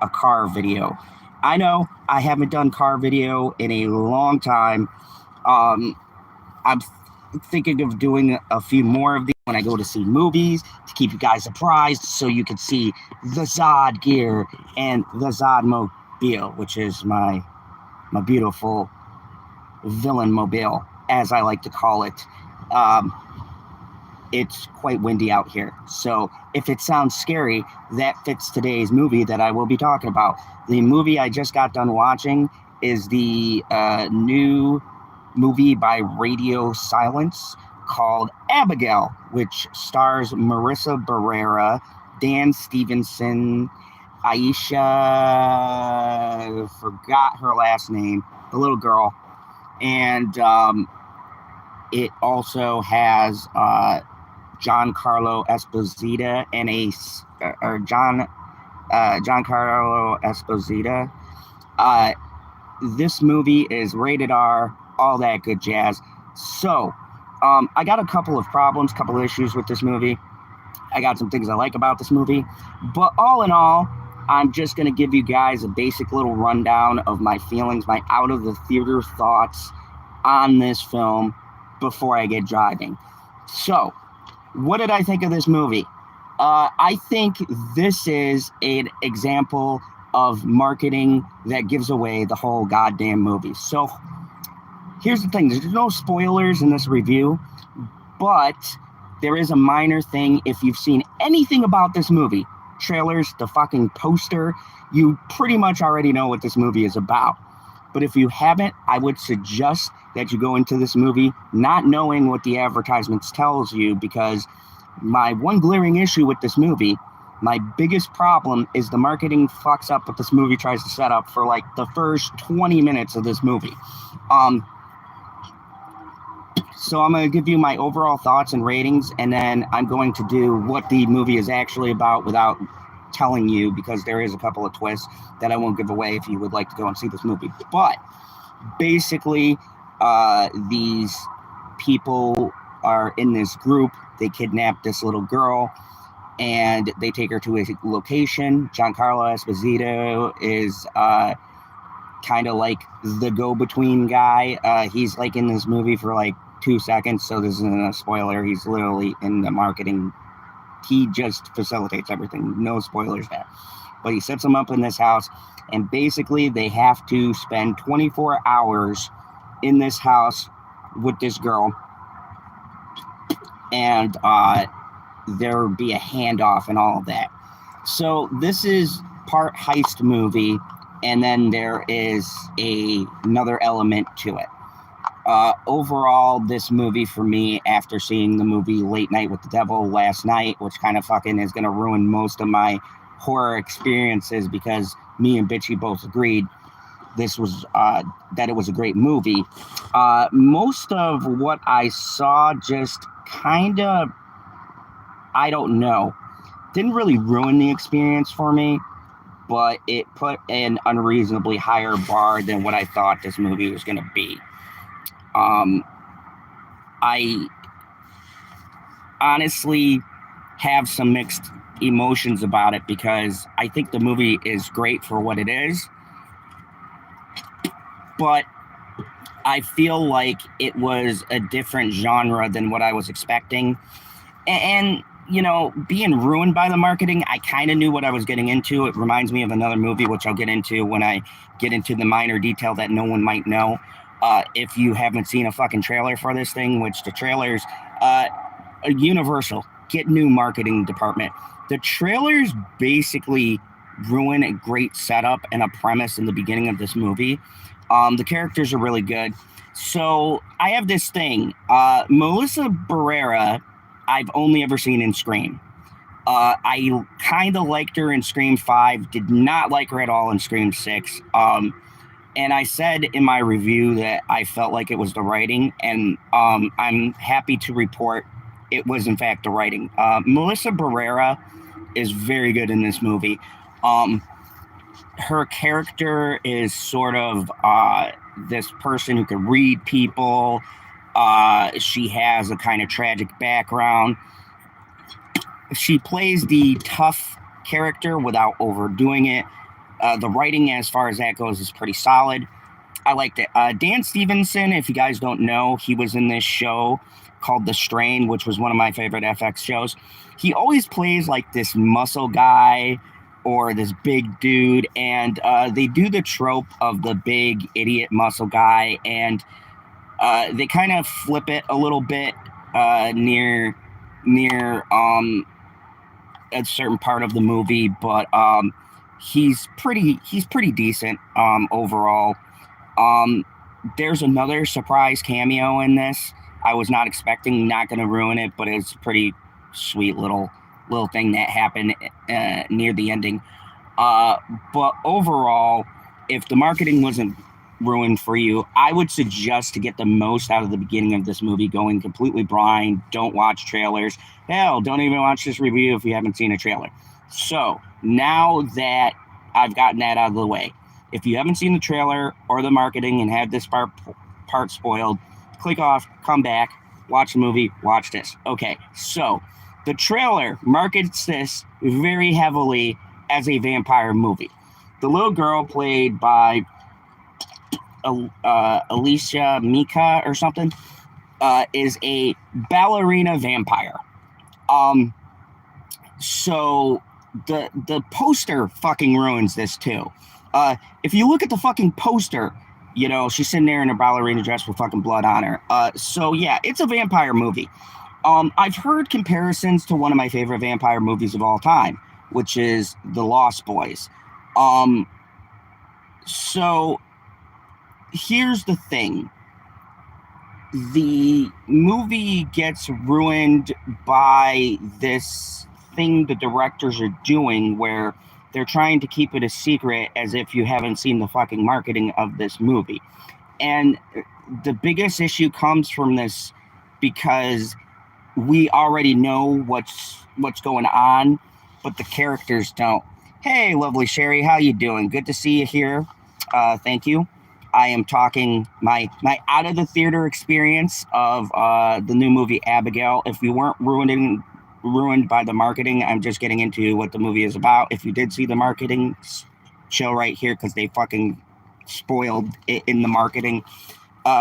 a car video. I know I haven't done car video in a long time. I'm thinking of doing a few more of these when I go to see movies to keep you guys surprised, so you can see the Zod gear and the Zod mobile, which is my beautiful villain mobile, as I like to call it. Um, it's quite windy out here, so if it sounds scary, that fits today's movie that I will be talking about. The movie I just got done watching is the new movie by Radio Silence called Abigail, which stars Marissa Barrera, Dan Stevenson, Aisha, forgot her last name, the little girl, and it also has Giancarlo Esposito and Giancarlo Esposito. This movie is rated R, all that good jazz. So, I got a couple of problems, couple of issues with this movie. I got some things I like about this movie, but all in all, I'm just going to give you guys a basic little rundown of my feelings, my out of the theater thoughts on this film before I get driving. So, what did I think of this movie? I think this is an example of marketing that gives away the whole goddamn movie. So, here's the thing. There's no spoilers in this review, but there is a minor thing. If you've seen anything about this movie, trailers, the fucking poster, you pretty much already know what this movie is about. But if you haven't, I would suggest that you go into this movie not knowing what the advertisements tells you, because my one glaring issue with this movie, my biggest problem, is the marketing fucks up what this movie tries to set up for like the first 20 minutes of this movie. So I'm going to give you my overall thoughts and ratings, and then I'm going to do what the movie is actually about without telling you, because there is a couple of twists that I won't give away if you would like to go and see this movie. But basically, these people are in this group. They kidnap this little girl, and they take her to a location. Giancarlo Esposito is kind of like the go-between guy. He's like in this movie for like 2 seconds, so this isn't a spoiler. He's literally in the marketing. He just facilitates everything. No spoilers there. But he sets them up in this house, and basically they have to spend 24 hours in this house with this girl, and there be a handoff and all of that. So this is part heist movie, and then there is another element to it. Overall, this movie for me, after seeing the movie Late Night with the Devil last night, which kind of fucking is going to ruin most of my horror experiences, because me and Bitchy both agreed this was that it was a great movie. Most of what I saw just kind of, I don't know, didn't really ruin the experience for me, but it put an unreasonably higher bar than what I thought this movie was going to be. I honestly have some mixed emotions about it, because I think the movie is great for what it is, but I feel like it was a different genre than what I was expecting. And you know, being ruined by the marketing, I kind of knew what I was getting into. It reminds me of another movie, which I'll get into when I get into the minor detail that no one might know. If you haven't seen a fucking trailer for this thing, which the trailers, Universal, get new marketing department. The trailers basically ruin a great setup and a premise in the beginning of this movie. The characters are really good. So I have this thing. Melissa Barrera, I've only ever seen in Scream. I kind of liked her in Scream 5, did not like her at all in Scream 6. And I said in my review that I felt like it was the writing, and I'm happy to report it was in fact the writing. Melissa Barrera is very good in this movie. Her character is sort of this person who can read people. She has a kind of tragic background. She plays the tough character without overdoing it. The writing, as far as that goes, is pretty solid. I liked it. Dan Stevenson, if you guys don't know, he was in this show called The Strain, which was one of my favorite FX shows. He always plays like this muscle guy or this big dude, and they do the trope of the big idiot muscle guy, and they kind of flip it a little bit near a certain part of the movie, but he's pretty decent overall. There's another surprise cameo in this. I was not expecting, not going to ruin it, but it's a pretty sweet little thing that happened near the ending. But overall, if the marketing wasn't ruined for you, I would suggest to get the most out of the beginning of this movie, going completely blind. Don't watch trailers. Hell, don't even watch this review if you haven't seen a trailer. So now that I've gotten that out of the way, if you haven't seen the trailer or the marketing and had this part spoiled, click off, come back, watch the movie, watch this. Okay, so the trailer markets this very heavily as a vampire movie. The little girl, played by Alicia Mika or something, is a ballerina vampire. So the poster fucking ruins this too. If you look at the fucking poster, you know, she's sitting there in a ballerina dress with fucking blood on her. So yeah, it's a vampire movie. I've heard comparisons to one of my favorite vampire movies of all time, which is The Lost Boys. So here's the thing. The movie gets ruined by this thing the directors are doing where they're trying to keep it a secret as if you haven't seen the fucking marketing of this movie. And the biggest issue comes from this because we already know what's going on, but the characters don't. Hey, lovely Sherry, how you doing? Good to see you here. Thank you. I am talking my out of the theater experience of the new movie Abigail. If you weren't ruined by the marketing, I'm just getting into what the movie is about. If you did see the marketing, chill right here because they fucking spoiled it in the marketing.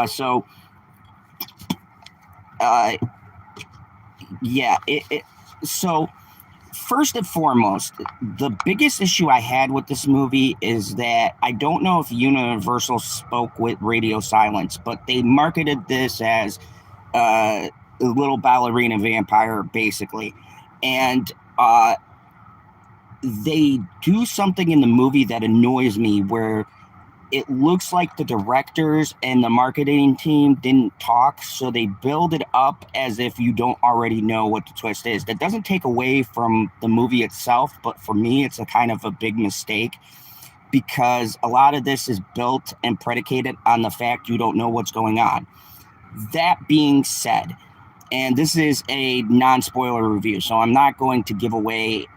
So first and foremost, the biggest issue I had with this movie is that I don't know if Universal spoke with radio silence, but they marketed this as a little ballerina vampire, basically. And they do something in the movie that annoys me, where it looks like the directors and the marketing team didn't talk, so they build it up as if you don't already know what the twist is. That doesn't take away from the movie itself, but for me, it's a kind of a big mistake, because a lot of this is built and predicated on the fact you don't know what's going on. That being said, and this is a non-spoiler review, so I'm not going to give away,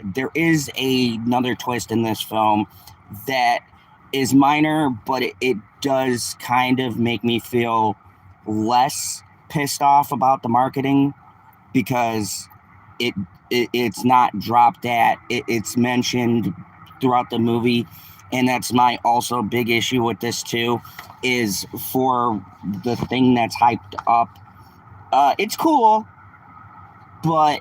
there is another twist in this film that is minor, but it does kind of make me feel less pissed off about the marketing, because it's not dropped at, it's mentioned throughout the movie. And that's my also big issue with this too, is for the thing that's hyped up. It's cool, but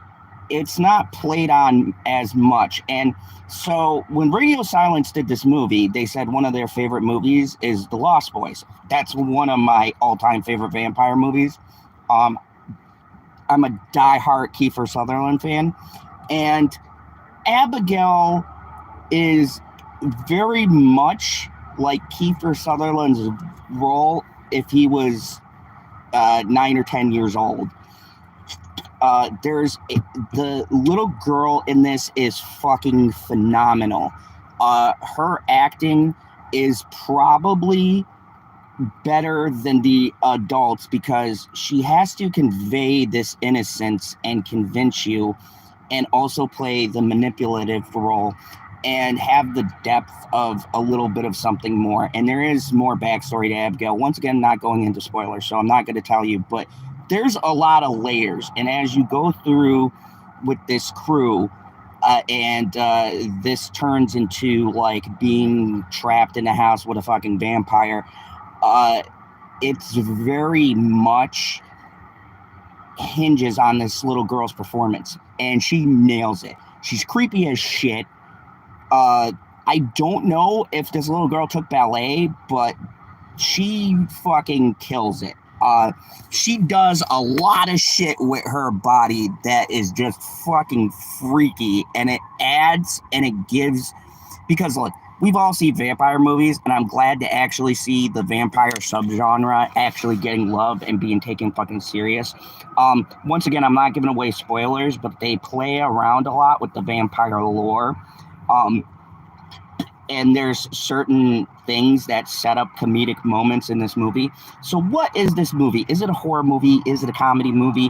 it's not played on as much. And so when Radio Silence did this movie, they said one of their favorite movies is The Lost Boys. That's one of my all-time favorite vampire movies. I'm a diehard Kiefer Sutherland fan. And Abigail is very much like Kiefer Sutherland's role if he was 9 or 10 years old. The little girl in this is fucking phenomenal. Her acting is probably better than the adults, because she has to convey this innocence and convince you, and also play the manipulative role and have the depth of a little bit of something more. And there is more backstory to Abigail. Once again, not going into spoilers, so I'm not going to tell you, but there's a lot of layers. And as you go through with this crew, And this turns into like being trapped in a house with a fucking vampire. Uh, it's very much hinges on this little girl's performance, and she nails it. She's creepy as shit. I don't know if this little girl took ballet, but she fucking kills it. She does a lot of shit with her body that is just fucking freaky, and it adds and it gives, because look, we've all seen vampire movies, and I'm glad to actually see the vampire subgenre actually getting love and being taken fucking serious. Once again, I'm not giving away spoilers, but they play around a lot with the vampire lore. Um, and there's certain things that set up comedic moments in this movie. So what is this movie? Is it a horror movie? Is it a comedy movie?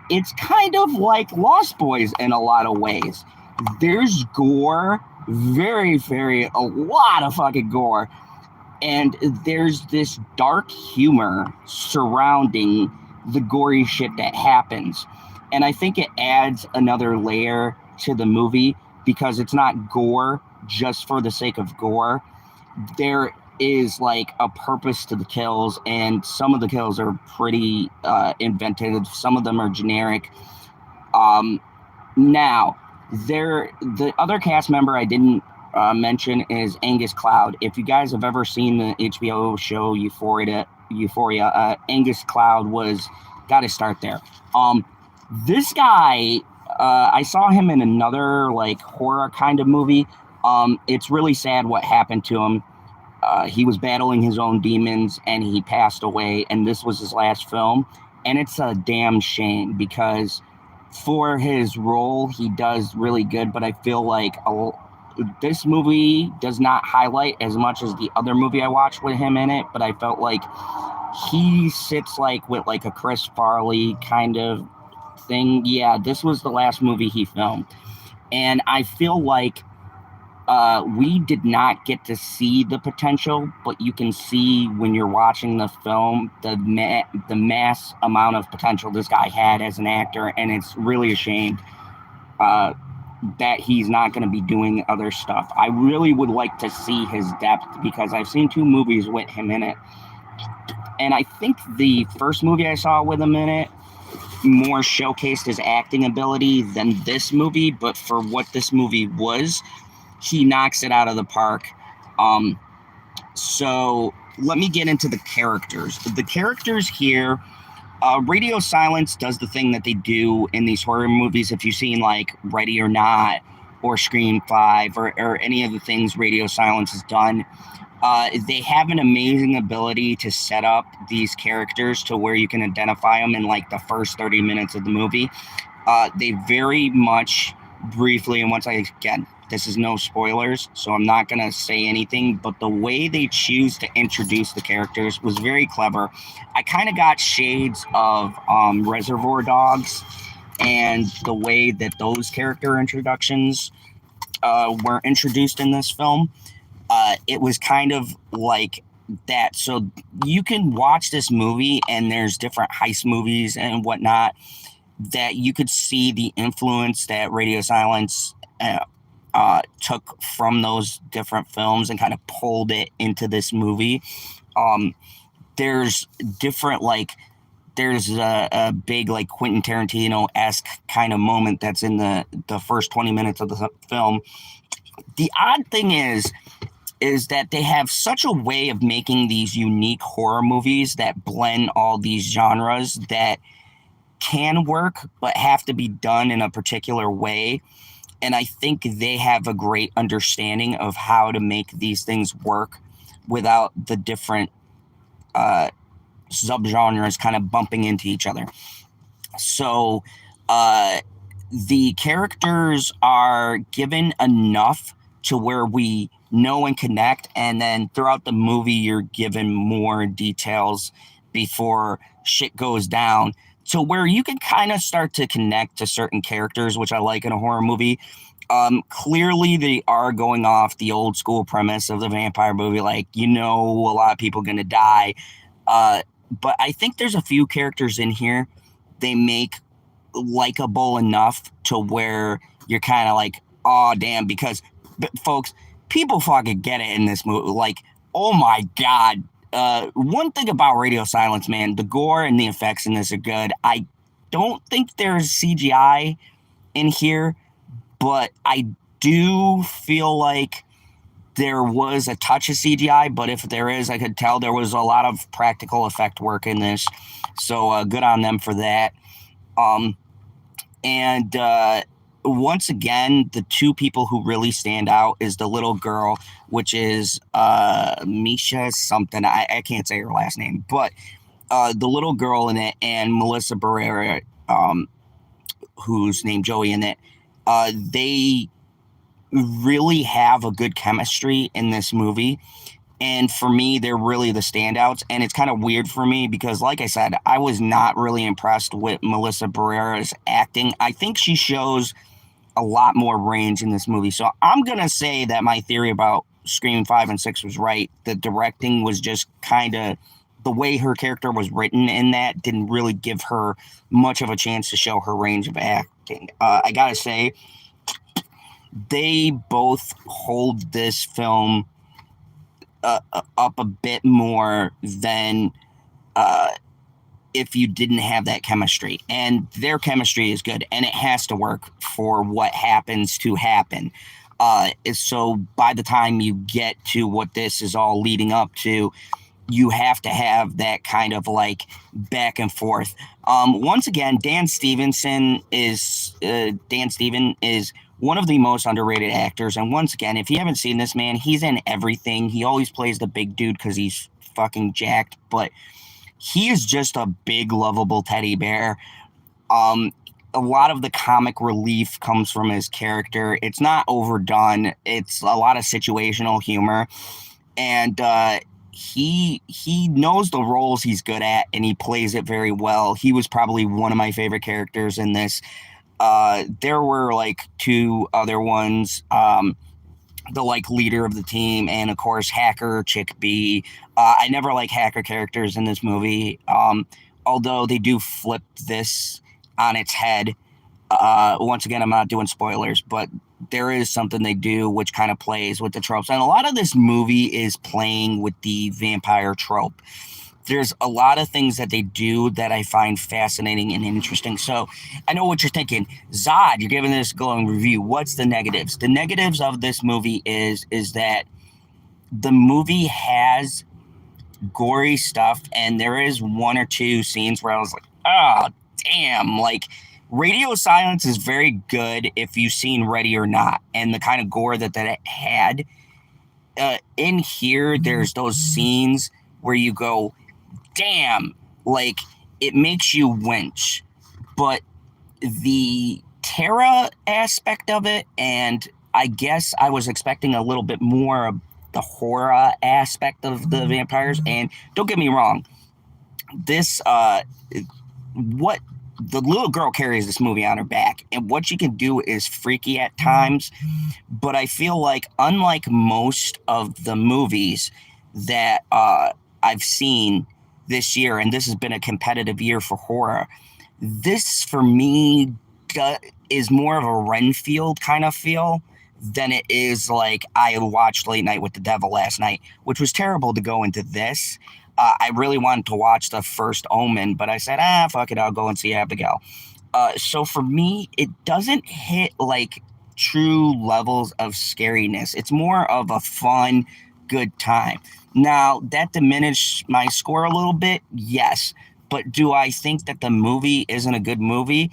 It's kind of like Lost Boys in a lot of ways. There's gore, a lot of fucking gore. And there's this dark humor surrounding the gory shit that happens. And I think it adds another layer to the movie because it's not gore just for the sake of gore. There is like a purpose to the kills, and some of the kills are pretty inventive. Some of them are generic. Now, the other cast member I didn't mention is Angus Cloud. If you guys have ever seen the HBO show Euphoria, Angus Cloud got to start there. This guy, I saw him in another like horror kind of movie. It's really sad what happened to him. He was battling his own demons and he passed away, and this was his last film. And it's a damn shame because for his role, he does really good, but I feel like this movie does not highlight as much as the other movie I watched with him in it, but I felt like he sits like with like a Chris Farley kind of thing. Yeah, this was the last movie he filmed. And I feel like we did not get to see the potential, but you can see when you're watching the film the mass amount of potential this guy had as an actor, and it's really a shame that he's not going to be doing other stuff. I really would like to see his depth because I've seen 2 movies with him in it, and I think the first movie I saw with him in it more showcased his acting ability than this movie, but for what this movie was, he knocks it out of the park. So let me get into the characters. The characters here, Radio Silence does the thing that they do in these horror movies. If you've seen like Ready or Not or Scream 5 or any of the things Radio Silence has done, they have an amazing ability to set up these characters to where you can identify them in like the first 30 minutes of the movie. They very much briefly, and once again, this is no spoilers, so I'm not going to say anything, but the way they choose to introduce the characters was very clever. I kind of got shades of Reservoir Dogs and the way that those character introductions were introduced in this film. It was kind of like that. So you can watch this movie, and there's different heist movies and whatnot that you could see the influence that Radio Silence took from those different films and kind of pulled it into this movie. There's different, like, there's a big, like, Quentin Tarantino-esque kind of moment that's in the first 20 minutes of the film. The odd thing is that they have such a way of making these unique horror movies that blend all these genres that can work, but have to be done in a particular way. And I think they have a great understanding of how to make these things work without the different subgenres kind of bumping into each other. So the characters are given enough to where we know and connect, and then throughout the movie you're given more details before shit goes down, to where you can kind of start to connect to certain characters, which I like in a horror movie. Clearly they are going off the old school premise of the vampire movie, like, a lot of people gonna die. But I think there's a few characters in here they make likable enough to where you're kind of like, oh damn, because folks, people fucking get it in this movie. Like, oh my god. One thing about Radio Silence, man, the gore and the effects in this are good. I don't think there's CGI in here, but I do feel like there was a touch of CGI, but if there is, I could tell there was a lot of practical effect work in this. So good on them for that. And once again, the two people who really stand out is the little girl, which is Misha something. I can't say her last name, but the little girl in it and Melissa Barrera, who's named Joey in it, they really have a good chemistry in this movie. And for me, they're really the standouts. And it's kind of weird for me because, like I said, I was not really impressed with Melissa Barrera's acting. I think she shows a lot more range in this movie. So I'm going to say that my theory about Scream 5 and 6 was right. The directing was just kind of the way her character was written in that didn't really give her much of a chance to show her range of acting. I got to say, they both hold this film up a bit more than if you didn't have that chemistry. And their chemistry is good, and it has to work for what happens to happen. So by the time you get to what this is all leading up to, you have to have that kind of like back and forth. Once again, Dan Stevens is one of the most underrated actors. And once again, if you haven't seen this man, he's in everything. He always plays the big dude because he's fucking jacked, but he is just a big, lovable teddy bear. A lot of the comic relief comes from his character. It's not overdone. It's a lot of situational humor. And he knows the roles he's good at, and he plays it very well. He was probably one of my favorite characters in this. There were like two other ones, the like leader of the team, and of course Hacker Chick B. I never like Hacker characters in this movie, although they do flip this on its head. Once again, I'm not doing spoilers, but there is something they do which kind of plays with the tropes, and a lot of this movie is playing with the vampire trope. There's a lot of things that they do that I find fascinating and interesting. So I know what you're thinking. Zod, you're giving this a glowing review. What's the negatives? The negatives of this movie is that the movie has gory stuff, and there is one or two scenes where I was like, oh, damn. Like, Radio Silence is very good if you've seen Ready or Not, and the kind of gore that it had. In here, there's those scenes where you go, damn, like, it makes you winch. But the terror aspect of it, and I guess I was expecting a little bit more of the horror aspect of the vampires. And don't get me wrong, this what the little girl carries this movie on her back, and what she can do is freaky at times. But I feel like, unlike most of the movies that I've seen this year, and this has been a competitive year for horror, this for me is more of a Renfield kind of feel than it is like I watched Late Night with the Devil last night, which was terrible to go into this. I really wanted to watch the first Omen, but I said, fuck it, I'll go and see Abigail. So for me, it doesn't hit like true levels of scariness. It's more of a fun, good time. Now, that diminished my score a little bit, yes. But do I think that the movie isn't a good movie?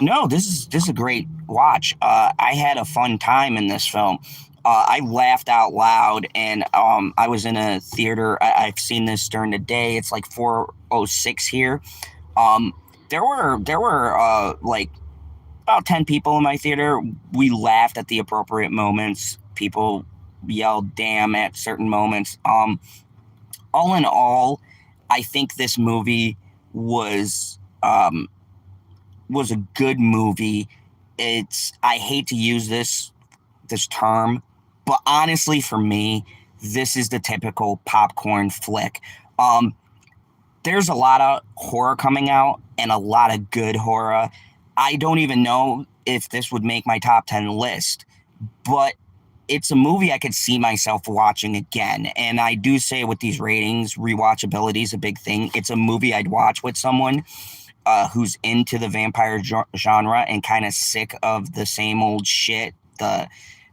No, this is a great watch. I had a fun time in this film. I laughed out loud, and I was in a theater. I've seen this during the day. It's like 4:06 here. There were like about 10 people in my theater. We laughed at the appropriate moments. People yelled "damn" at certain moments. All in all, I think this movie was a good movie. I hate to use this term, but honestly, for me, this is the typical popcorn flick. There's a lot of horror coming out, and a lot of good horror. I don't even know if this would make my top 10 list, but it's a movie I could see myself watching again. And I do say with these ratings, rewatchability is a big thing. It's a movie I'd watch with someone who's into the vampire genre and kind of sick of the same old shit, the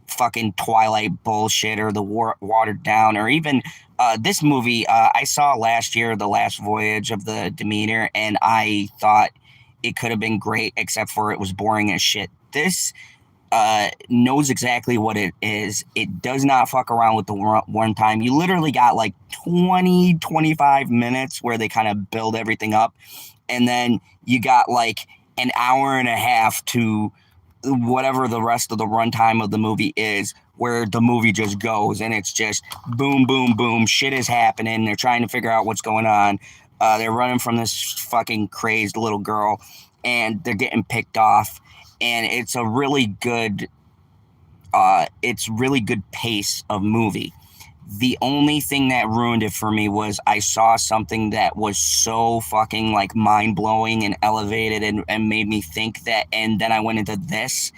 fucking Twilight bullshit or the watered down, or even this movie I saw last year, The Last Voyage of the Demeter, and I thought it could have been great, except for it was boring as shit. This knows exactly what it is. It does not fuck around with the one time. You literally got like 25 minutes where they kind of build everything up. And then you got like an hour and a half to whatever the rest of the runtime of the movie is, where the movie just goes and it's just boom, boom, boom. Shit is happening. They're trying to figure out what's going on. They're running from this fucking crazed little girl and they're getting picked off. And it's a really good, pace of movie. The only thing that ruined it for me was I saw something that was so fucking like mind blowing and elevated and made me think that, and then I went into this,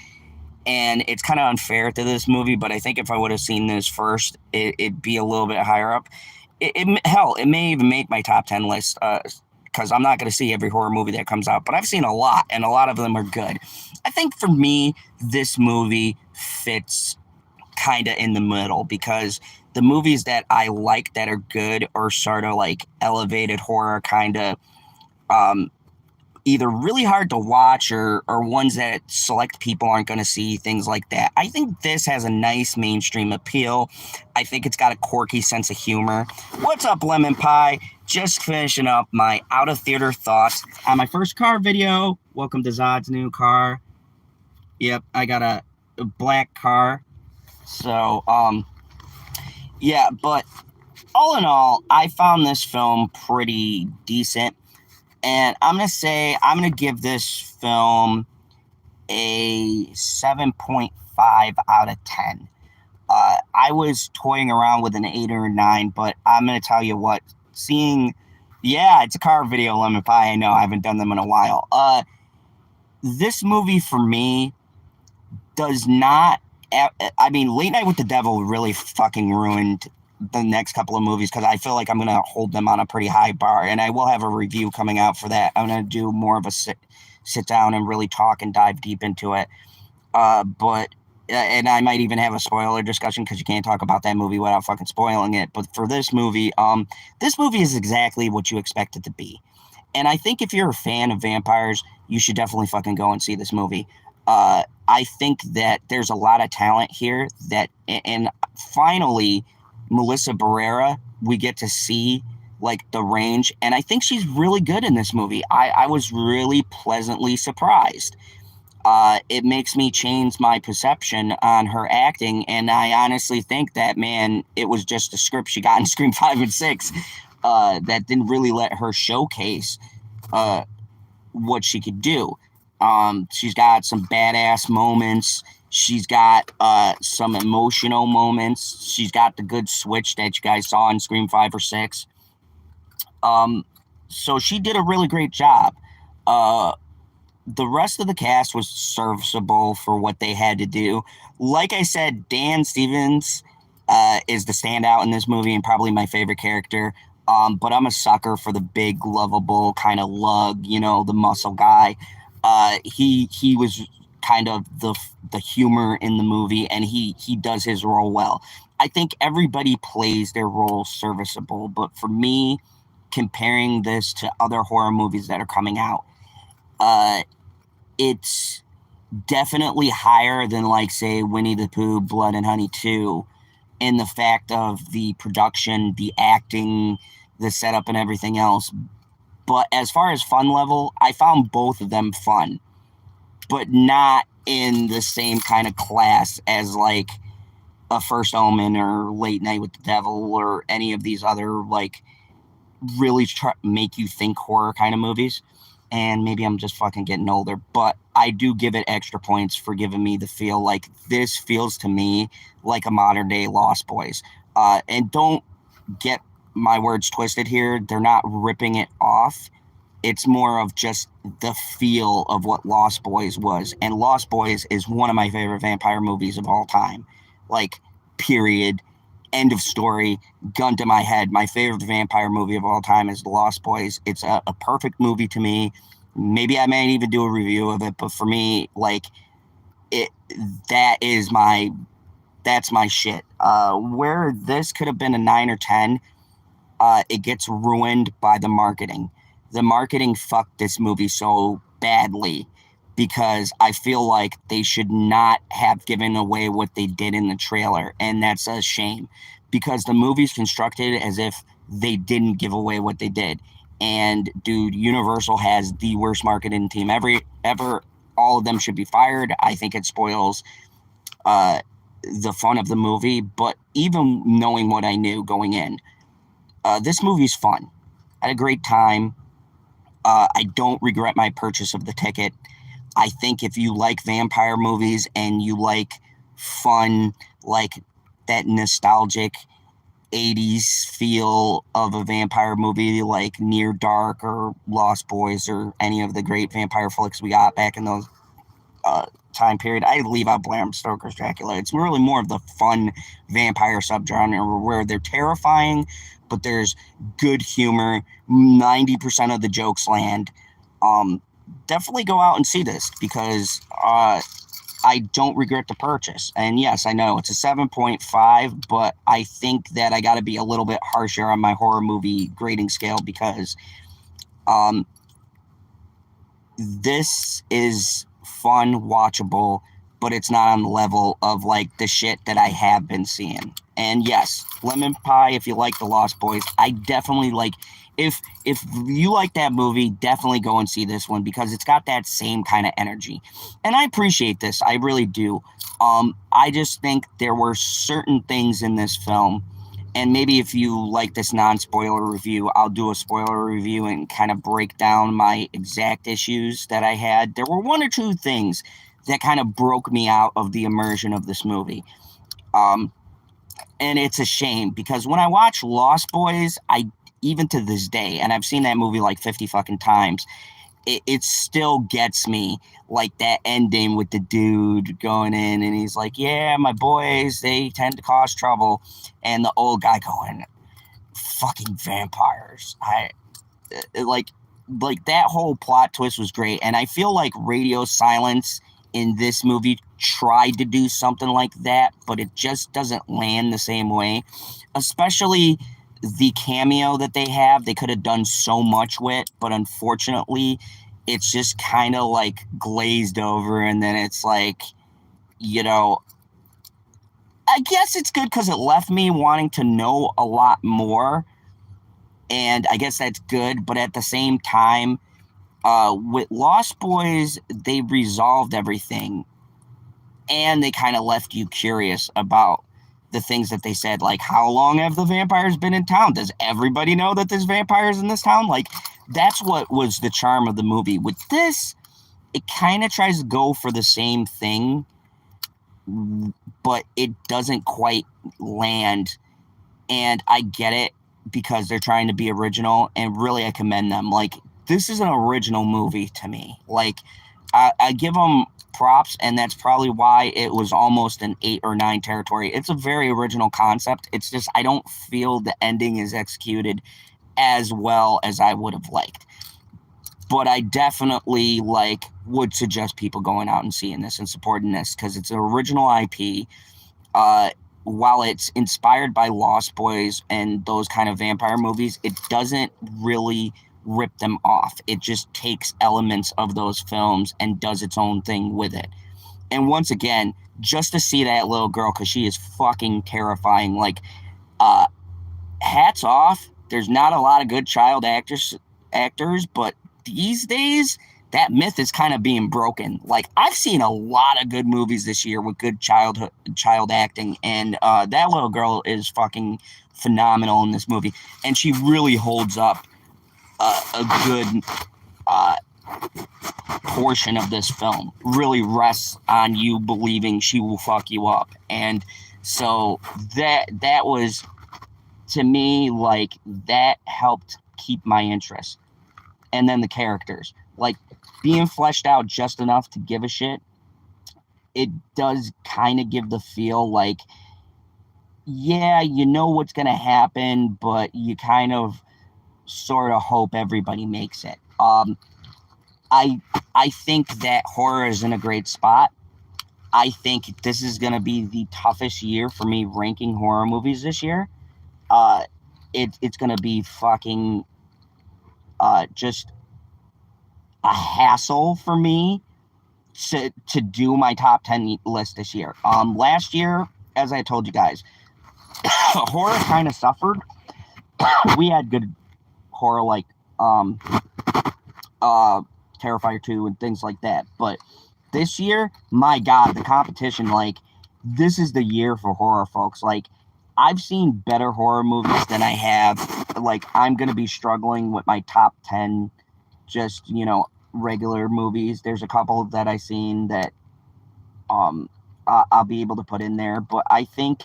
and it's kind of unfair to this movie, but I think if I would have seen this first, it'd be a little bit higher up. It may even make my top 10 list, because I'm not going to see every horror movie that comes out, but I've seen a lot, and a lot of them are good. I think for me, this movie fits kind of in the middle, because the movies that I like that are good are sort of like elevated horror, kind of either really hard to watch or ones that select people aren't going to see, things like that. I think this has a nice mainstream appeal. I think it's got a quirky sense of humor. What's up, Lemon Pie? Just finishing up my out-of-theater thoughts on my first car video. Welcome to Zod's new car. Yep, I got a black car. So, yeah, but all in all, I found this film pretty decent. And I'm going to give this film a 7.5 out of 10. I was toying around with an 8 or a 9, but I'm going to tell you what, it's a car video, Lemon Pie. I know, I haven't done them in a while. This movie for me does not, Late Night with the Devil really fucking ruined the next couple of movies, because I feel like I'm going to hold them on a pretty high bar, and I will have a review coming out for that. I'm going to do more of a sit down and really talk and dive deep into it. And I might even have a spoiler discussion, because you can't talk about that movie without fucking spoiling it. But for this movie is exactly what you expect it to be. And I think if you're a fan of vampires, you should definitely fucking go and see this movie. I think that there's a lot of talent here and finally, Melissa Barrera, we get to see like the range, and I think she's really good in this movie. I was really pleasantly surprised. It makes me change my perception on her acting, and I honestly think that, man, it was just a script she got in Scream 5 and 6 that didn't really let her showcase what she could do. She's got some badass moments. She's got some emotional moments. She's got the good switch that you guys saw in Scream 5 or 6. So she did a really great job. The rest of the cast was serviceable for what they had to do. Like I said, Dan Stevens is the standout in this movie and probably my favorite character. But I'm a sucker for the big, lovable kind of lug, the muscle guy. He was kind of the humor in the movie, and he does his role well. I think everybody plays their role serviceable, but for me, comparing this to other horror movies that are coming out, it's definitely higher than, like, say, Winnie the Pooh, Blood and Honey 2, in the fact of the production, the acting, the setup, and everything else. But as far as fun level, I found both of them fun, but not in the same kind of class as like a First Omen or Late Night with the Devil or any of these other like really make you think horror kind of movies. And maybe I'm just fucking getting older, but I do give it extra points for giving me the feel like this feels to me like a modern day Lost Boys. And don't get my words twisted here. They're not ripping it off. It's more of just the feel of what Lost Boys was. And Lost Boys is one of my favorite vampire movies of all time. Like, period. End of story. Gun to my head. My favorite vampire movie of all time is Lost Boys. It's a perfect movie to me. Maybe I might even do a review of it, but for me, like, it that is my that's my shit. Where this could have been a 9 or 10, it gets ruined by the marketing. The marketing fucked this movie so badly because I feel like they should not have given away what they did in the trailer, and that's a shame because the movie's constructed as if they didn't give away what they did. And dude, Universal has the worst marketing team ever. All of them should be fired. I think it spoils uh, the fun of the movie. But even knowing what I knew going in, this movie's fun. I had a great time. I don't regret my purchase of the ticket. I think if you like vampire movies and you like fun, like that nostalgic 80s feel of a vampire movie like Near Dark or Lost Boys or any of the great vampire flicks we got back in those time period. I leave out Bram Stoker's Dracula. It's really more of the fun vampire subgenre where they're terrifying, but there's good humor. 90% of the jokes land. Um, Definitely go out and see this because I don't regret the purchase. And yes, I know it's a 7.5, but I think that I got to be a little bit harsher on my horror movie grading scale because um, this is fun, watchable, but it's not on the level of like the shit that I have been seeing. And yes, Lemon Pie, if you like The Lost Boys, I definitely like if you like that movie, definitely go and see this one because it's got that same kind of energy. And I appreciate this. I really do. I just think there were certain things in this film, and maybe if you like this non-spoiler review, I'll do a spoiler review and kind of break down my exact issues that I had. There were one or two things that kind of broke me out of the immersion of this movie. Um, and it's a shame because when I watch Lost Boys, I even to this day, and I've seen that movie like 50 fucking times, it still gets me, like that ending with the dude going in and he's like, yeah, my boys, they tend to cause trouble, and the old guy going, fucking vampires. I like that whole plot twist was great, and I feel like radio silence in this movie tried to do something like that, but it just doesn't land the same way. Especially the cameo that they have, they could have done so much with, but unfortunately it's just kind of like glazed over, and then it's like, you know, I guess it's good because it left me wanting to know a lot more, and I guess that's good. But at the same time, with Lost Boys, they resolved everything, and they kind of left you curious about the things that they said, like how long have the vampires been in town? Does everybody know that there's vampires in this town? Like, that's what was the charm of the movie. With this, it kind of tries to go for the same thing, but it doesn't quite land. And I get it because they're trying to be original, and really I commend them. Like, this is an original movie to me. Like, I give them props, and that's probably why it was almost an 8 or 9 territory. It's a very original concept. It's just I don't feel the ending is executed as well as I would have liked. But I definitely like would suggest people going out and seeing this and supporting this because it's an original IP. While it's inspired by Lost Boys and those kind of vampire movies, it doesn't really rip them off. It just takes elements of those films and does its own thing with it. And once again, just to see that little girl, because she is fucking terrifying. Like, hats off. There's not a lot of good child actors, but these days that myth is kind of being broken. Like, I've seen a lot of good movies this year with good child acting, and that little girl is fucking phenomenal in this movie, and she really holds up a good portion of this film. Really rests on you believing she will fuck you up, and so that was, to me, like, that helped keep my interest. and then the characters. Like, being fleshed out just enough to give a shit, it does kind of give the feel like, yeah, you know what's going to happen, but you kind of sort of hope everybody makes it. I think that horror is in a great spot. I think this is going to be the toughest year for me ranking horror movies this year. Uh, it's going to be fucking just a hassle for me to do my top 10 list this year. Last year, as I told you guys, horror kind of suffered. We had good horror like Terrifier 2 and things like that, but this year, my God, the competition, like, this is the year for horror, folks. Like, I've seen better horror movies than I have. Like, I'm going to be struggling with my top 10 just, regular movies. There's a couple that I've seen that I'll be able to put in there, but I think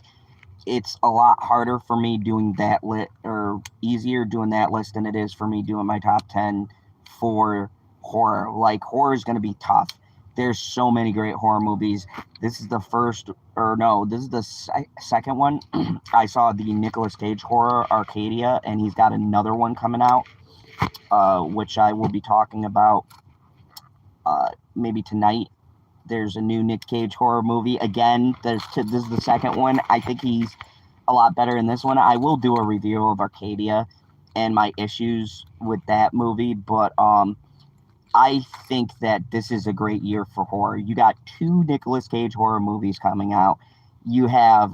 it's a lot harder for me doing that or easier doing that list than it is for me doing my top 10 for horror. Like, horror is going to be tough. There's so many great horror movies. This is the first, or no, this is the second one. I saw the Nicolas Cage horror, Arcadia, and he's got another one coming out, which I will be talking about maybe tonight. There's a new Nick Cage horror movie. Again, this is the second one. I think he's a lot better in this one. I will do a review of Arcadia and my issues with that movie, but I think that this is a great year for horror. You got 2 Nicolas Cage horror movies coming out. You have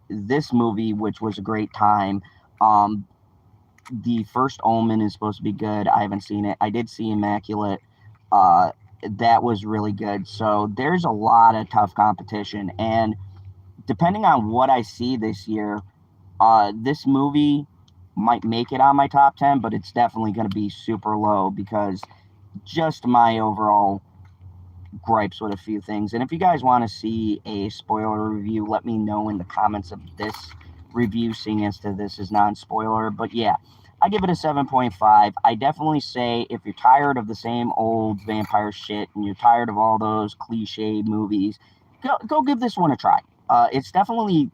this movie, which was a great time. The First Omen is supposed to be good. I haven't seen it. I did see Immaculate. That was really good. So there's a lot of tough competition. And depending on what I see this year, this movie might make it on my top 10, but it's definitely going to be super low because just my overall gripes with a few things. And if you guys want to see a spoiler review, let me know in the comments of this review, seeing as to this is non-spoiler. But yeah, I give it a 7.5. I definitely say if you're tired of the same old vampire shit and you're tired of all those cliche movies, go give this one a try. It's definitely,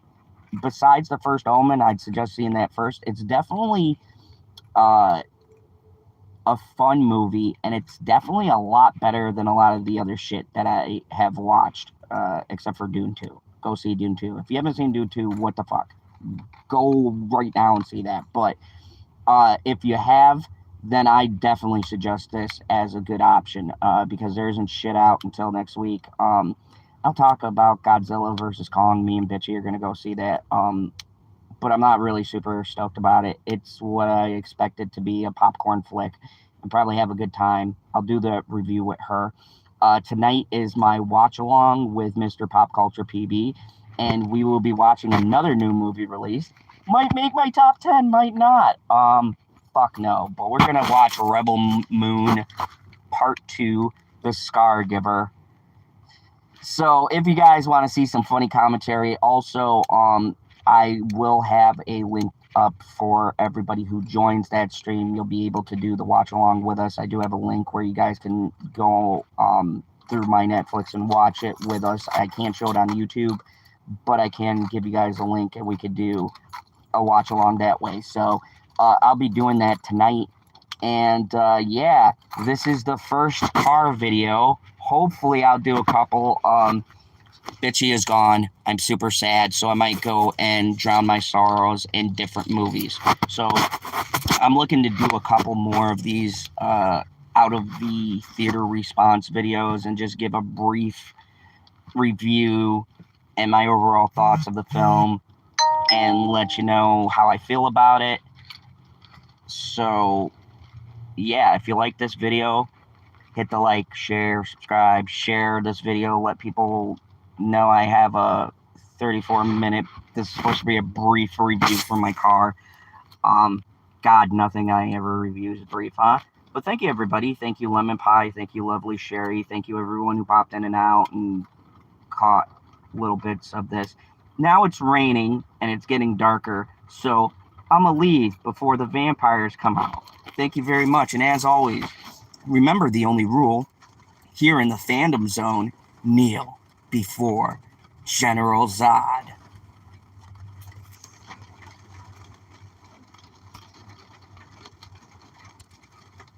besides the First Omen, I'd suggest seeing that first. It's definitely a fun movie, and it's definitely a lot better than a lot of the other shit that I have watched, except for Dune 2. Go see Dune 2. If you haven't seen Dune 2, what the fuck? Go right now and see that. But if you have, then I definitely suggest this as a good option because there isn't shit out until next week. I'll talk about Godzilla versus Kong. Me and Bitchy are going to go see that. But I'm not really super stoked about it. It's what I expected to be, a popcorn flick, and probably have a good time. I'll do the review with her. Tonight is my watch along with Mr. Pop Culture PB, and we will be watching another new movie release. Might make my top 10, might not. Fuck no. But we're gonna watch Rebel Moon Part 2, The Scar Giver. So if you guys want to see some funny commentary, also I will have a link up for everybody who joins that stream. You'll be able to do the watch along with us. I do have a link where you guys can go through my Netflix and watch it with us. I can't show it on YouTube, but I can give you guys a link and we could do a watch along that way. So I'll be doing that tonight. And yeah, this is the first car video. Hopefully I'll do a couple. Bitchy is gone. I'm super sad, so I might go and drown my sorrows in different movies. So I'm looking to do a couple more of these out of the theater response videos and just give a brief review and my overall thoughts of the film and let you know how I feel about it. So yeah, if you like this video, hit the like, share, subscribe, share this video, let people know I have a 34-minute, this is supposed to be a brief review for my car. God, nothing I ever review is brief, huh? But thank you, everybody. Thank you, Lemon Pie. Thank you, Lovely Sherry. Thank you, everyone who popped in and out and caught little bits of this. Now it's raining and it's getting darker, so I'm gonna leave before the vampires come out. Thank you very much. And as always, remember the only rule here in the Fandom Zone: kneel before General Zod.